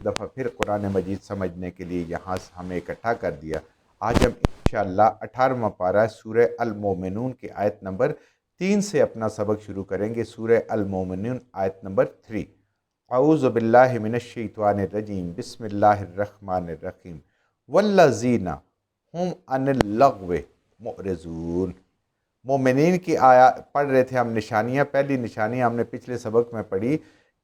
दफ़ा फिर कुरान मजीद समझने के लिए यहाँ से हमें इकट्ठा कर दिया। आज हम इंशाअल्लाह 18वां पारा सूरह अल मोमिनून की आयत नंबर 3 से अपना सबक शुरू करेंगे। सूरह अल मोमिनून आयत नंबर 3। औज़ु बिल्लाहि मिनश शैतानिर रजीम, बिस्मिल्लाहिर रहमानिर रहीम। वल्लज़ीना हुम अनिल लग़्व मुअरिज़ून। मोमिनीन की आया पढ़ रहे थे हम निशानियाँ। पहली निशानी हमने पिछले सबक में पढ़ी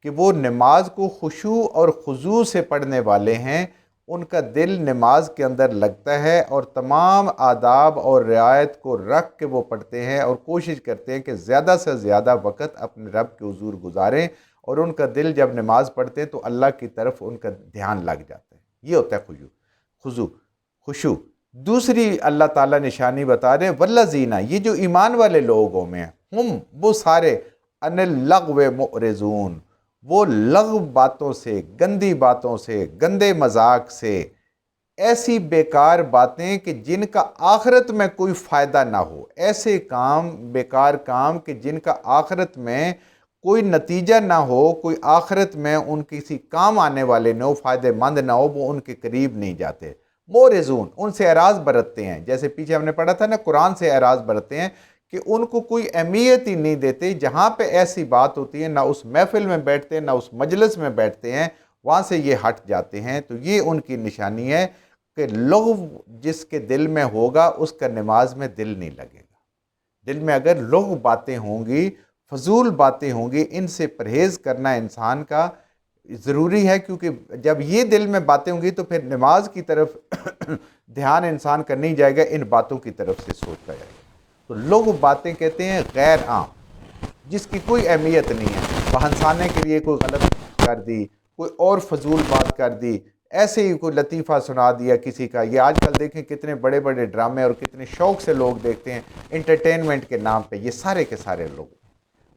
कि वो नमाज को खुशू और खुजू से पढ़ने वाले हैं। उनका दिल नमाज के अंदर लगता है और तमाम आदाब और रियायत को रख के वो पढ़ते हैं और कोशिश करते हैं कि ज़्यादा से ज़्यादा वक़्त अपने रब के हुज़ूर गुजारें। और उनका दिल जब नमाज पढ़ते हैं तो अल्लाह की तरफ उनका ध्यान लग जाता है। ये होता है खुशू खुशू। दूसरी अल्लाह ताला निशानी बता रहे हैं, वल्लज़ीना, ये जो ईमान वाले लोगों में हम वो सारे अनिल लग़्व मुअरिज़ून, वो लग़्व बातों से, गंदी बातों से, गंदे मजाक से, ऐसी बेकार बातें कि जिनका आखिरत में कोई फ़ायदा ना हो, ऐसे काम, बेकार काम कि जिनका आखिरत में कोई नतीजा ना हो, कोई आखिरत में उन किसी काम आने वाले ना हो, फ़ायदेमंद ना हो, वो उनके करीब नहीं जाते। मोरेजून, उनसे एराज़ बरतते हैं। जैसे पीछे हमने पढ़ा था ना, कुरान से एराज़ बरतते हैं कि उनको कोई अहमियत ही नहीं देते। जहाँ पे ऐसी बात होती है ना उस महफिल में बैठते हैं, ना उस मजलिस में बैठते हैं, वहाँ से ये हट जाते हैं। तो ये उनकी निशानी है कि लग़्व जिसके दिल में होगा उसका नमाज में दिल नहीं लगेगा। दिल में अगर लग़्व बातें होंगी, फजूल बातें होंगी, इनसे परहेज़ करना इंसान का ज़रूरी है। क्योंकि जब ये दिल में बातें होंगी तो फिर नमाज की तरफ ध्यान इंसान का नहीं जाएगा, इन बातों की तरफ से सोचता जाएगा। तो लोग बातें कहते हैं गैर आम, जिसकी कोई अहमियत नहीं है। बहसाने के लिए कोई गलत कर दी, कोई और फजूल बात कर दी, ऐसे ही कोई लतीफ़ा सुना दिया किसी का। ये आजकल देखें कितने बड़े बड़े ड्रामे और कितने शौक़ से लोग देखते हैं इंटरटेनमेंट के नाम पे। ये सारे के सारे लोग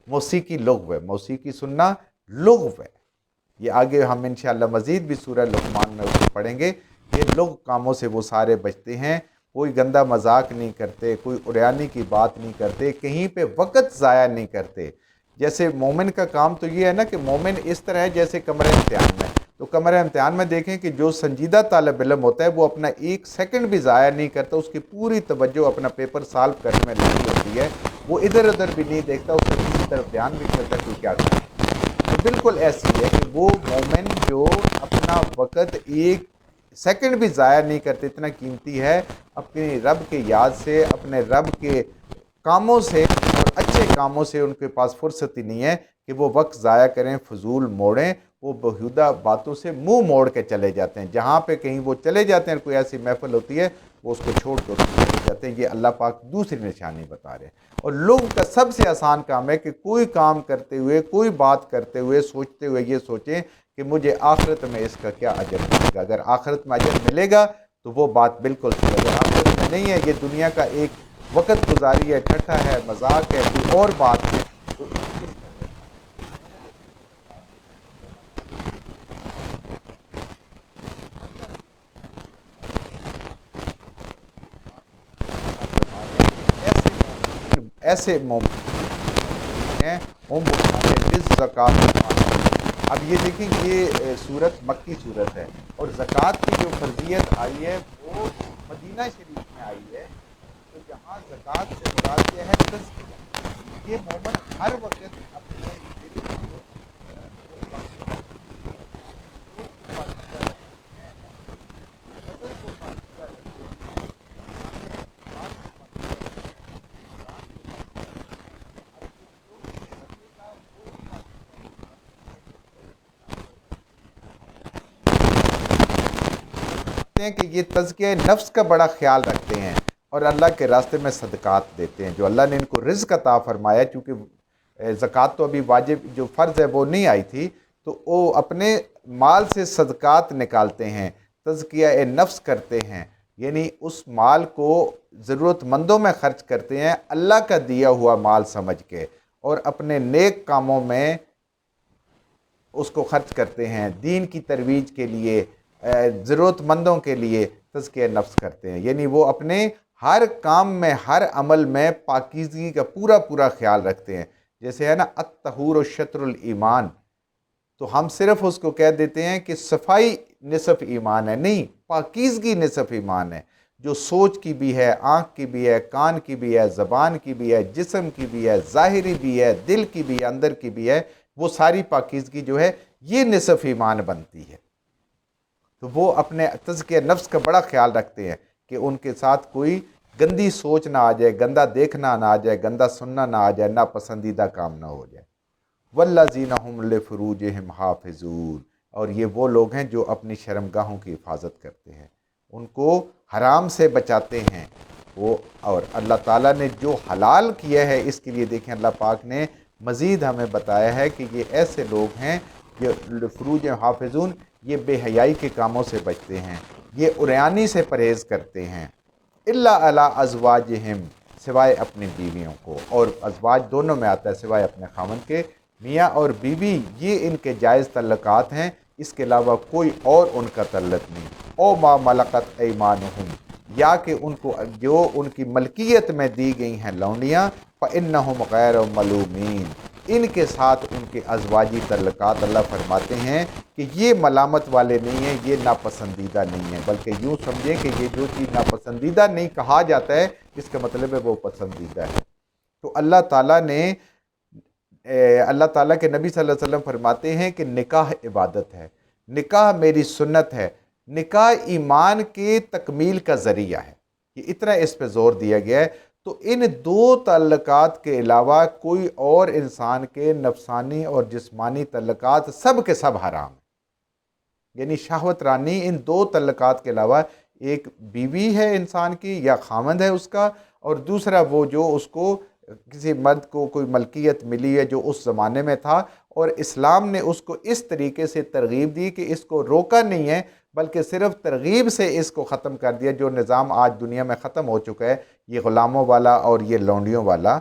मौसीकी लग़्व है, मौसीकी सुनना लग़्व है। ये आगे हम इंशाअल्लाह मज़ीद भी सूरह लुक़मान में उसको पढ़ेंगे। ये लोग कामों से वो सारे बचते हैं, कोई गंदा मजाक नहीं करते, कोई उड़ाने की बात नहीं करते, कहीं पे वक़्त ज़ाया नहीं करते। जैसे मोमिन का काम तो ये है ना कि मोमिन इस तरह है जैसे कमरे इम्तिहान में। तो कमरे इम्तिहान में देखें कि जो संजीदा तालिब इल्म होता है वो अपना एक सेकंड भी ज़ाया नहीं करता, उसकी पूरी तवज्जो अपना पेपर सॉल्व करने में लगी होती है। वो इधर उधर भी नहीं देखता, उसका किसी तरफ ध्यान भी नहीं करता कि क्या कर रहा है। तो बिल्कुल ऐसी है कि वो मोमिन जो अपना वक़्त एक सेकंड भी ज़ाया नहीं करते, इतना कीमती है अपने रब के याद से, अपने रब के कामों से और अच्छे कामों से उनके पास फुर्सत ही नहीं है कि वो वक्त ज़ाया करें, फजूल मोड़ें। वो बेहुदा बातों से मुंह मोड़ के चले जाते हैं। जहाँ पे कहीं वो चले जाते हैं, कोई ऐसी महफिल होती है, वो उसको छोड़ कर चले जाते हैं। ये अल्लाह पाक दूसरी निशानी बता रहे हैं। और लोग का सबसे आसान काम है कि कोई काम करते हुए, कोई बात करते हुए, सोचते हुए ये सोचें कि मुझे आखिरत में इसका क्या अजर मिलेगा। अगर आखिरत में अजर मिलेगा तो वो बात बिल्कुल सही है। अगर आखिरत में नहीं है, ये दुनिया का एक वक़्त गुजारी है, ठट्ठा है, मजाक है, कोई और बात है, तो ऐसे मोमिन हैं हम ज़कात। अब ये देखें ये सूरत मक्की सूरत है और ज़कात की जो फर्जियत आई है वो मदीना शरीफ में आई है। तो जहाँ ज़कात से मुराद ये है तज़किया। ये मोमिन हर वक्त अपने हैं कि ये तज़किया नफ्स का बड़ा ख्याल रखते हैं और अल्लाह के रास्ते में सदक़ात देते हैं। जो अल्लाह ने इनको रिज़्क़ अता फरमाया, चूँकि ज़कात तो अभी वाजिब जो फ़र्ज़ है वो नहीं आई थी, तो वो अपने माल से सदक़ात निकालते हैं, तज़किया नफ्स करते हैं। यानी उस माल को ज़रूरतमंदों में ख़र्च करते हैं, अल्लाह का दिया हुआ माल समझ के, और अपने नेक कामों में उसको ख़र्च करते हैं। दीन की तरवीज के लिए, ज़रूरतमंदों के लिए तज़किया नफ्स करते हैं। यानी वो अपने हर काम में, हर अमल में पाकीज़गी का पूरा पूरा ख्याल रखते हैं। जैसे है ना, अत्तहूर शत्रुल ईमान, تو ہم صرف اس کو کہہ دیتے ہیں کہ صفائی نصف ایمان ہے، نہیں، پاکیزگی نصف ایمان ہے۔ جو سوچ کی بھی ہے، آنکھ کی بھی ہے، کان کی بھی ہے، زبان کی بھی ہے، جسم کی بھی ہے، ظاہری بھی ہے، دل کی بھی ہے، اندر کی بھی ہے، وہ ساری پاکیزگی جو ہے یہ نصف ایمان بنتی ہے۔ تو وہ اپنے تزکیہ نفس کا بڑا خیال رکھتے ہیں کہ ان کے ساتھ کوئی گندی سوچ نہ آ جائے، گندا دیکھنا نہ آ جائے، گندا سننا نہ آ جائے، ناپسندیدہ کام نہ ہو جائے۔ والذین هم لفروجہم حافظون، اور یہ وہ لوگ ہیں جو اپنی شرمگاہوں کی حفاظت کرتے ہیں، ان کو حرام سے بچاتے ہیں وہ۔ اور اللہ تعالیٰ نے جو حلال کیا ہے اس کے لیے دیکھیں اللہ پاک نے مزید ہمیں بتایا ہے کہ یہ ایسے لوگ ہیں جو لفروجہم حافظون، یہ بے حیائی کے کاموں سے بچتے ہیں، یہ عریانی سے پرہیز کرتے ہیں، الا علی ازواجہم، سوائے اپنی بیویوں کو، اور ازواج دونوں میں آتا ہے، سوائے اپنے خاوند کے، میاں اور بیوی یہ ان کے جائز تعلقات ہیں، اس کے علاوہ کوئی اور ان کا تعلق نہیں۔ او ما ملکت ایمانہم، یا کہ ان کو جو ان کی ملکیت میں دی گئی ہیں لونڈیاں، فإنہم غیر ملومین، ان کے ساتھ ان کے ازواجی تعلقات اللہ فرماتے ہیں کہ یہ ملامت والے نہیں ہیں، یہ ناپسندیدہ نہیں ہیں، بلکہ یوں سمجھیں کہ یہ جو چیز ناپسندیدہ نہیں کہا جاتا ہے اس کا مطلب ہے وہ پسندیدہ ہے۔ تو اللہ تعالیٰ نے اللہ تعالیٰ کے نبی صلی اللہ علیہ وسلم فرماتے ہیں کہ نکاح عبادت ہے، نکاح میری سنت ہے، نکاح ایمان کے تکمیل کا ذریعہ ہے، یہ اتنا اس پہ زور دیا گیا ہے۔ تو ان دو تعلقات کے علاوہ کوئی اور انسان کے نفسانی اور جسمانی تعلقات سب کے سب حرام ہیں، یعنی شہوت رانی ان دو تعلقات کے علاوہ، ایک بیوی ہے انسان کی یا خامند ہے اس کا، اور دوسرا وہ جو اس کو کسی مرد کو کوئی ملکیت ملی ہے جو اس زمانے میں تھا، اور اسلام نے اس کو اس طریقے سے ترغیب دی کہ اس کو روکا نہیں ہے بلکہ صرف ترغیب سے اس کو ختم کر دیا، جو نظام آج دنیا میں ختم ہو چکا ہے یہ غلاموں والا اور یہ لونڈیوں والا۔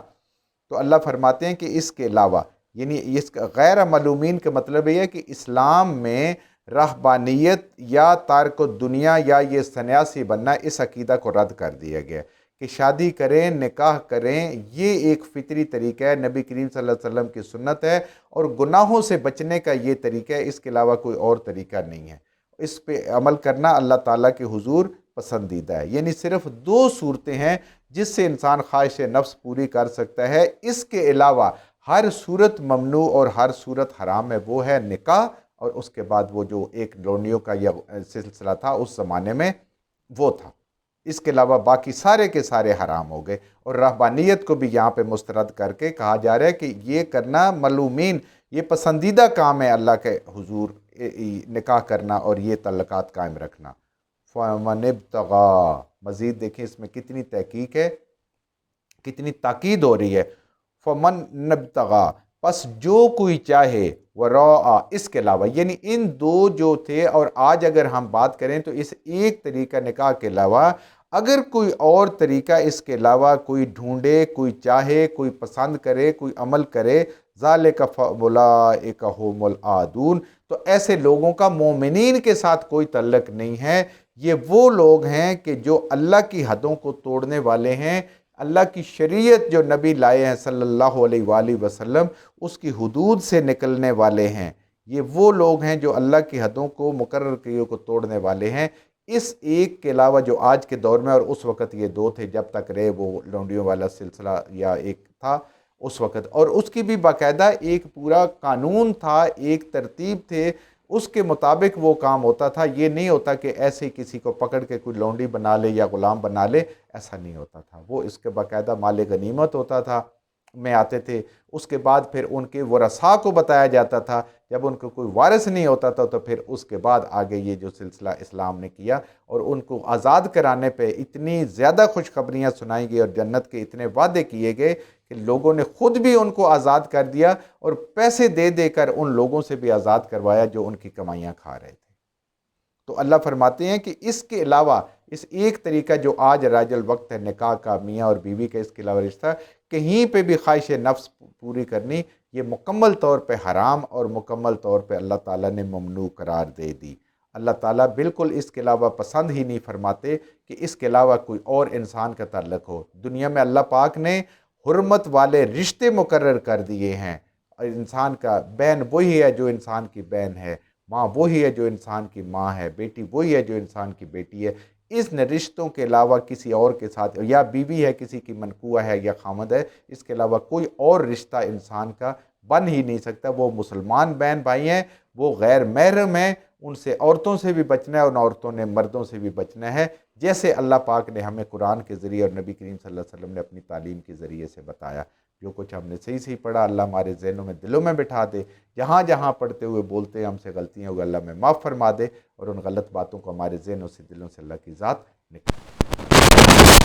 تو اللہ فرماتے ہیں کہ اس کے علاوہ، یعنی اس غیر ملومین کا مطلب یہ ہے کہ اسلام میں رہبانیت یا تارک الدنیا یا یہ سنیاسی بننا، اس عقیدہ کو رد کر دیا گیا کہ شادی کریں، نکاح کریں، یہ ایک فطری طریقہ ہے، نبی کریم صلی اللہ علیہ وسلم کی سنت ہے، اور گناہوں سے بچنے کا یہ طریقہ ہے، اس کے علاوہ کوئی اور طریقہ نہیں ہے۔ اس پہ عمل کرنا اللہ تعالیٰ کے حضور پسندیدہ ہے۔ یعنی صرف دو صورتیں ہیں جس سے انسان خواہش نفس پوری کر سکتا ہے، اس کے علاوہ ہر صورت ممنوع اور ہر صورت حرام ہے، وہ ہے نکاح، اور اس کے بعد وہ جو ایک لونڈیوں کا یہ سلسلہ تھا اس زمانے میں وہ تھا، اس کے علاوہ باقی سارے کے سارے حرام ہو گئے۔ اور رہبانیت کو بھی یہاں پہ مسترد کر کے کہا جا رہا ہے کہ یہ کرنا ملومین، یہ پسندیدہ کام ہے اللہ کے حضور، نکاح کرنا اور یہ تعلقات قائم رکھنا۔ فَمَنِ ابْتَغَىٰ، مزید دیکھیں اس میں کتنی تحقیق ہے، کتنی تاکید ہو رہی ہے۔ فَمَنِ ابْتَغَىٰ، پس جو کوئی چاہے، وَرَاءَ، اس کے علاوہ، یعنی ان دو جو تھے، اور آج اگر ہم بات کریں تو اس ایک طریقہ نکاح کے علاوہ اگر کوئی اور طریقہ اس کے علاوہ کوئی ڈھونڈے، کوئی چاہے، کوئی پسند کرے، کوئی عمل کرے، ذَلِكَ فَأُولَٰئِكَ هُمُ الْعَادُونَ، تو ایسے لوگوں کا مومنین کے ساتھ کوئی تعلق نہیں ہے۔ یہ وہ لوگ ہیں کہ جو اللہ کی حدوں کو توڑنے والے ہیں، اللہ کی شریعت جو نبی لائے ہیں صلی اللہ علیہ وآلہ وسلم، اس کی حدود سے نکلنے والے ہیں۔ یہ وہ لوگ ہیں جو اللہ کی حدوں کو، مقرر کیے کو توڑنے والے ہیں۔ اس ایک کے علاوہ جو آج کے دور میں، اور اس وقت یہ دو تھے جب تک رہے وہ لونڈیوں والا سلسلہ یا ایک تھا اس وقت، اور اس کی بھی باقاعدہ ایک پورا قانون تھا، ایک ترتیب تھے، اس کے مطابق وہ کام ہوتا تھا۔ یہ نہیں ہوتا کہ ایسے کسی کو پکڑ کے کوئی لونڈی بنا لے یا غلام بنا لے، ایسا نہیں ہوتا تھا۔ وہ اس کے باقاعدہ مال غنیمت ہوتا تھا میں آتے تھے، اس کے بعد پھر ان کے ورثاء کو بتایا جاتا تھا، جب ان کو کوئی وارث نہیں ہوتا تھا تو پھر اس کے بعد آگے یہ جو سلسلہ اسلام نے کیا، اور ان کو آزاد کرانے پہ اتنی زیادہ خوشخبریاں سنائی گئی اور جنت کے اتنے وعدے کیے گئے کہ لوگوں نے خود بھی ان کو آزاد کر دیا، اور پیسے دے دے کر ان لوگوں سے بھی آزاد کروایا جو ان کی کمائیاں کھا رہے تھے۔ تو اللہ فرماتے ہیں کہ اس کے علاوہ اس ایک طریقہ جو آج رائج الوقت ہے نکاح کا، میاں اور بیوی کا، اس کے علاوہ رشتہ کہیں پہ بھی خواہش نفس پوری کرنی، یہ مکمل طور پہ حرام اور مکمل طور پہ اللہ تعالیٰ نے ممنوع قرار دے دی۔ اللہ تعالیٰ بالکل اس کے علاوہ پسند ہی نہیں فرماتے کہ اس کے علاوہ کوئی اور انسان کا تعلق ہو۔ دنیا میں اللہ پاک نے حرمت والے رشتے مقرر کر دیے ہیں، इंसान का बहन वही है जो इंसान की बहन है, माँ वही है जो इंसान की माँ है, बेटी वही है जो इंसान की बेटी है। इन रिश्तों के अलावा किसी और के साथ, या बीवी है किसी की मनकुआ है या खामद है, इसके अलावा कोई और रिश्ता इंसान का बन ही नहीं सकता। वो मुसलमान बहन भाई हैं, वो गैर महरम हैं, उनसे औरतों से भी बचना है, उन औरतों ने मर्दों से भी बचना है, जैसे अल्लाह पाक ने हमें कुरान के ज़रिए और नबी करीम सल्लल्लाहु अलैहि वसल्लम ने अपनी तालीम के ज़रिए से बताया। जो कुछ हमने सही सही पढ़ा, अल्लाह हमारे ज़हनों में, दिलों में बिठा दे। जहाँ जहाँ पढ़ते हुए बोलते हैं हमसे गलतियाँ हुई, अल्लाह में माफ़ फरमा दे, और उन गलत बातों को हमारे ज़हनों से, दिलों से अल्लाह की ज़ात निकाल